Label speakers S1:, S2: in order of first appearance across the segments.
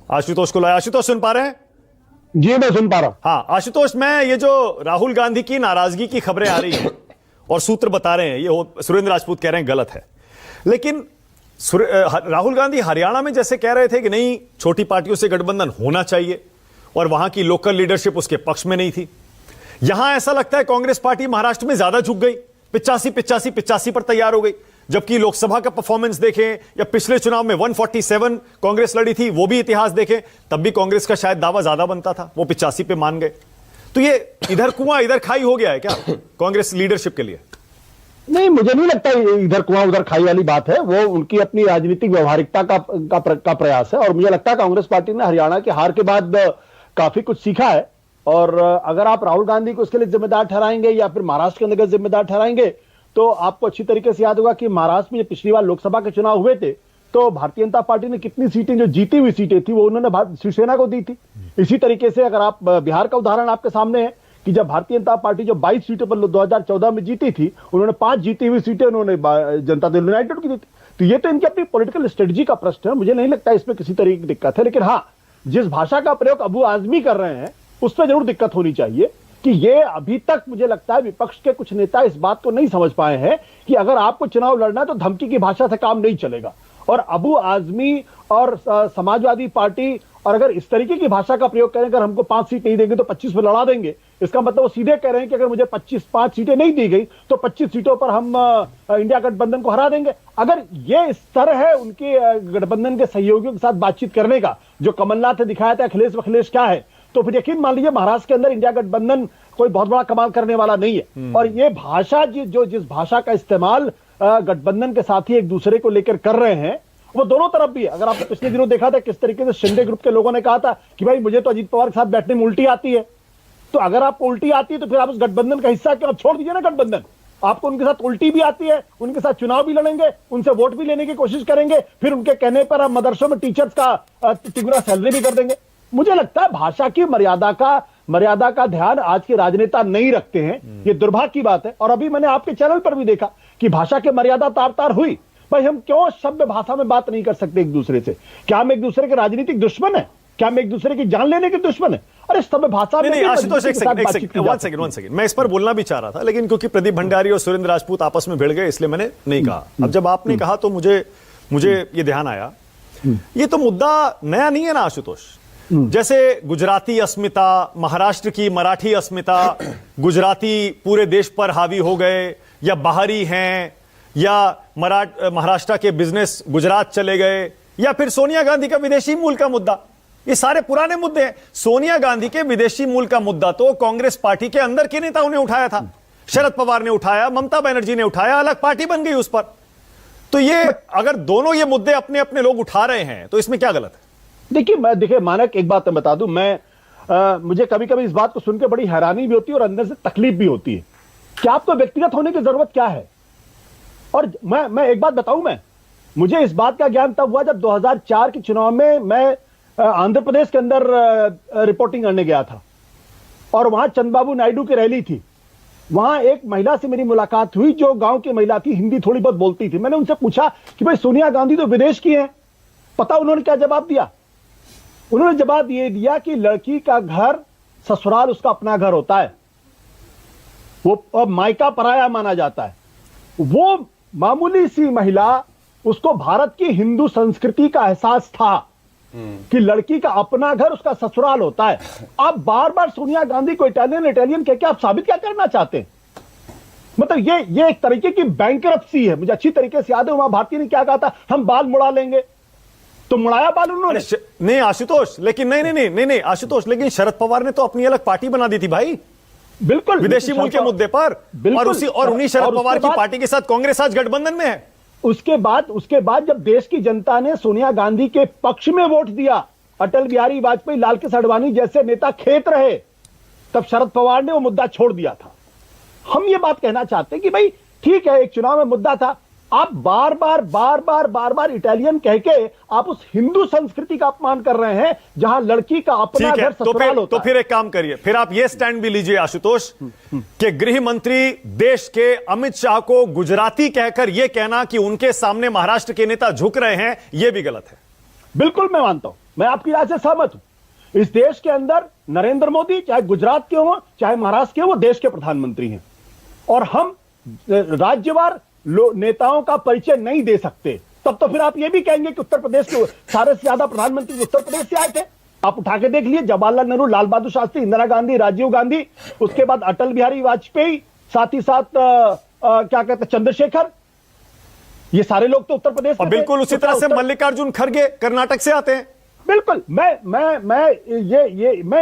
S1: आशुतोष को लाया। आशुतोष सुन पा रहे हैं?
S2: जी मैं सुन पा रहा हूं।
S1: हाँ आशुतोष, मैं ये जो राहुल गांधी की नाराजगी की खबरें आ रही हैं और सूत्र बता रहे हैं, ये सुरेंद्र राजपूत कह रहे हैं गलत है, लेकिन राहुल गांधी हरियाणा में जैसे कह रहे थे कि नहीं छोटी पार्टियों से गठबंधन होना चाहिए और वहां की लोकल लीडरशिप उसके पक्ष में नहीं थी, यहां ऐसा लगता है कांग्रेस पार्टी महाराष्ट्र में ज्यादा झुक गई, 85 पर तैयार हो गई, जबकि लोकसभा का परफॉर्मेंस देखें या पिछले चुनाव में 147 कांग्रेस लड़ी थी, वो भी इतिहास देखें, तब भी कांग्रेस का शायद दावा ज्यादा बनता था, वो 85 पे मान गए। तो ये इधर कुआं इधर खाई हो गया है क्या कांग्रेस लीडरशिप के लिए?
S2: नहीं, मुझे नहीं लगता इधर कुआं उधर खाई वाली बात है। वो उनकी अपनी राजनीतिक व्यवहारिकता का प्रयास है और मुझे लगता है कांग्रेस पार्टी ने हरियाणा के हार के बाद काफी कुछ सीखा है। और अगर आप राहुल गांधी को उसके लिए जिम्मेदार ठहराएंगे या फिर महाराष्ट्र के अंदर जिम्मेदार ठहराएंगे तो आपको अच्छी तरीके से याद होगा कि महाराष्ट्र में जब पिछली बार लोकसभा के चुनाव हुए थे तो भारतीय जनता पार्टी ने कितनी सीटें, जो जीती हुई सीटें थी, वो उन्होंने शिवसेना को दी थी। इसी तरीके से अगर आप बिहार का उदाहरण आपके सामने है कि जब भारतीय जनता पार्टी जो 22 सीटों पर 2014 में जीती थी, उन्होंने 5 जीती हुई सीटें उन्होंने जनता दल यूनाइटेड को दी थी। तो ये तो इनकी अपनी पॉलिटिकल स्ट्रेटजी का प्रश्न है, मुझे नहीं लगता इसमें किसी तरीके की दिक्कत है। लेकिन हाँ, जिस भाषा का प्रयोग अबू आजमी कर रहे हैं उस पर जरूर दिक्कत होनी चाहिए कि ये अभी तक मुझे लगता है विपक्ष के कुछ नेता इस बात को नहीं समझ पाए हैं कि अगर आपको चुनाव लड़ना है तो धमकी की भाषा से काम नहीं चलेगा। और अबू आजमी और समाजवादी पार्टी और अगर इस तरीके की भाषा का प्रयोग करें, अगर हमको 5 सीट नहीं देंगे तो 25 में लड़ा देंगे, इसका मतलब वो सीधे कह रहे हैं कि अगर मुझे 5 सीटें नहीं दी गई तो 25 सीटों पर हम इंडिया गठबंधन को हरा देंगे। अगर ये स्तर है उनके गठबंधन के सहयोगियों के साथ बातचीत करने का, जो कमलनाथ ने दिखाया था अखिलेश वखिलेश क्या है, तो फिर यकीन मान लीजिए महाराष्ट्र के अंदर इंडिया गठबंधन कोई बहुत बड़ा कमाल करने वाला नहीं है। और ये भाषा जिस भाषा का इस्तेमाल गठबंधन के साथी एक दूसरे को लेकर कर रहे हैं, वो दोनों तरफ भी है। अगर आपने पिछले दिनों देखा था किस तरीके से शिंदे ग्रुप के लोगों ने कहा था कि भाई मुझे तो अजीत पवार के साथ बैठने में उल्टी आती है, तो अगर आपको उल्टी आती है तो फिर आप उस गठबंधन का हिस्सा क्यों, छोड़ दीजिए ना गठबंधन। आपको उनके साथ उल्टी भी आती है, उनके साथ चुनाव भी लड़ेंगे, उनसे वोट भी लेने की कोशिश करेंगे, फिर उनके कहने पर हम मदरसों में टीचर्स का तिगुना सैलरी भी कर देंगे। मुझे लगता है भाषा की मर्यादा का ध्यान आज के राजनेता नहीं रखते हैं, ये दुर्भाग्य की बात है। और अभी मैंने आपके चैनल पर भी देखा कि भाषा की मर्यादा तार हुई। भाई हम क्यों सभ्य भाषा में बात नहीं कर सकते एक दूसरे से? क्या हम एक दूसरे के राजनीतिक दुश्मन है? क्या हम एक दूसरे की जान लेने के दुश्मन है? अरे सभ्य भाषा में
S1: नहीं, आशुतोष एक सेकंड मैं इस पर बोलना भी चाह रहा था, लेकिन क्योंकि प्रदीप भंडारी और सुरेंद्र राजपूत आपस में भिड़ गए इसलिए मैंने नहीं कहा। अब जब आपने कहा तो मुझे ये ध्यान आया, ये तो मुद्दा नया नहीं है ना आशुतोष। जैसे गुजराती अस्मिता, महाराष्ट्र की मराठी अस्मिता, गुजराती पूरे देश पर हावी हो गए या बाहरी हैं, या महाराष्ट्र के बिजनेस गुजरात चले गए, या फिर सोनिया गांधी का विदेशी मूल का मुद्दा, ये सारे पुराने मुद्दे हैं। सोनिया गांधी के विदेशी मूल का मुद्दा तो कांग्रेस पार्टी के अंदर के नेताओं ने उठाया था, शरद पवार ने उठाया, ममता बनर्जी ने उठाया, अलग पार्टी बन गई उस पर। तो ये अगर दोनों ये मुद्दे अपने अपने लोग उठा रहे हैं तो इसमें क्या गलत है?
S2: देखिए मानक, एक बात मैं बता दूं, मुझे कभी कभी इस बात को सुनकर बड़ी हैरानी भी होती है और अंदर से तकलीफ भी होती है कि आपको व्यक्तिगत होने की जरूरत क्या है। और मैं एक बात बताऊं, मुझे इस बात का ज्ञान तब हुआ जब 2004 के चुनाव में मैं आंध्र प्रदेश के अंदर रिपोर्टिंग करने गया था और वहां चंद्रबाबू नायडू की रैली थी। वहां एक महिला से मेरी मुलाकात हुई जो गांव की महिला थी, हिंदी थोड़ी बहुत बोलती थी। मैंने उनसे पूछा कि भाई सोनिया गांधी तो विदेश की हैं। पता उन्होंने क्या जवाब दिया? उन्होंने जवाब ये दिया कि लड़की का घर ससुराल उसका अपना घर होता है, वो मायका पराया माना जाता है। वो मामूली सी महिला, उसको भारत की हिंदू संस्कृति का एहसास था कि लड़की का अपना घर उसका ससुराल होता है। आप बार बार सोनिया गांधी को इटालियन कह के आप साबित क्या करना चाहते हैं? मतलब ये एक तरीके की बैंकरप्सी है। मुझे अच्छी तरीके से याद है वहां भारतीय ने क्या कहा था, हम बाल मुड़ा लेंगे, तो मुड़ाया बाल उन्होंने।
S1: नहीं आशुतोष, लेकिन नहीं आशुतोष, लेकिन शरद पवार ने तो अपनी अलग पार्टी बना दी थी भाई,
S2: बिल्कुल
S1: विदेशी मूल के मुद्दे पर, और उन्हीं शरद पवार की पार्टी के साथ कांग्रेस आज गठबंधन में है।
S2: उसके बाद जब देश की जनता ने सोनिया गांधी के पक्ष में वोट दिया, अटल बिहारी वाजपेयी, लाल कृष्ण आडवाणी जैसे नेता खेत रहे, तब शरद पवार ने वो मुद्दा छोड़ दिया था। हम ये बात कहना चाहते हैं कि भाई ठीक है, एक चुनाव में मुद्दा था, आप बार बार इटालियन कह के आप उस हिंदू संस्कृति का अपमान कर रहे हैं जहां लड़की का अपना घर ससुराल होता है।
S1: तो फिर एक काम करिए, फिर आप ये स्टैंड भी लीजिए आशुतोष कि गृह मंत्री देश के अमित शाह को गुजराती कहकर यह कहना कि उनके सामने महाराष्ट्र के नेता झुक रहे हैं, यह भी गलत है।
S2: बिल्कुल मैं मानता हूं, मैं आपकी राय से सहमत हूं। इस देश के अंदर नरेंद्र मोदी चाहे गुजरात के हो चाहे महाराष्ट्र के हो, वो देश के प्रधानमंत्री हैं और हम राज्यवार नेताओं का परिचय नहीं दे सकते। तब तो फिर आप ये भी कहेंगे कि उत्तर प्रदेश के सारे से ज्यादा प्रधानमंत्री उत्तर प्रदेश से आए थे। आप उठा के देख लिए, जवाहरलाल नेहरू, लाल बहादुर शास्त्री, इंदिरा गांधी, राजीव गांधी, उसके बाद अटल बिहारी वाजपेयी, साथ ही साथ क्या कहते हैं चंद्रशेखर, ये सारे लोग तो उत्तर प्रदेश
S1: और बिल्कुल उसी तरह से मल्लिकार्जुन खड़गे कर्नाटक से आते हैं।
S2: बिल्कुल, मैं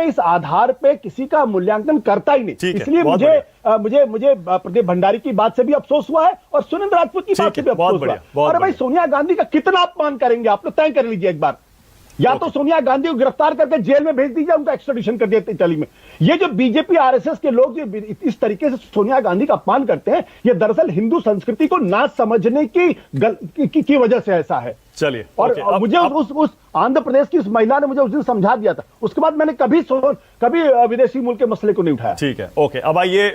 S2: इस आधार पे किसी का मूल्यांकन करता ही नहीं। इसलिए मुझे प्रदीप भंडारी की बात से भी अफसोस हुआ है और सुरेंद्र राजपूत की बात से भी अफसोस हुआ है। अरे भाई, सोनिया गांधी का कितना अपमान करेंगे आप लोग, तय कर लीजिए एक बार। या तो सोनिया गांधी को गिरफ्तार करके जेल में भेज दीजिए, उनका एक्स्ट्राडिशन कर दिया इटली में। ये जो बीजेपी आरएसएस के लोग जो इस तरीके से सोनिया गांधी का अपमान करते हैं, ये दरअसल हिंदू संस्कृति को ना समझने की वजह से ऐसा है।
S1: चलिए,
S2: और मुझे उस आंध्र प्रदेश की उस महिला ने मुझे उस दिन समझा दिया था, उसके बाद मैंने कभी विदेशी मूल के मसले को नहीं उठाया।
S1: ठीक है, ओके। अब आइए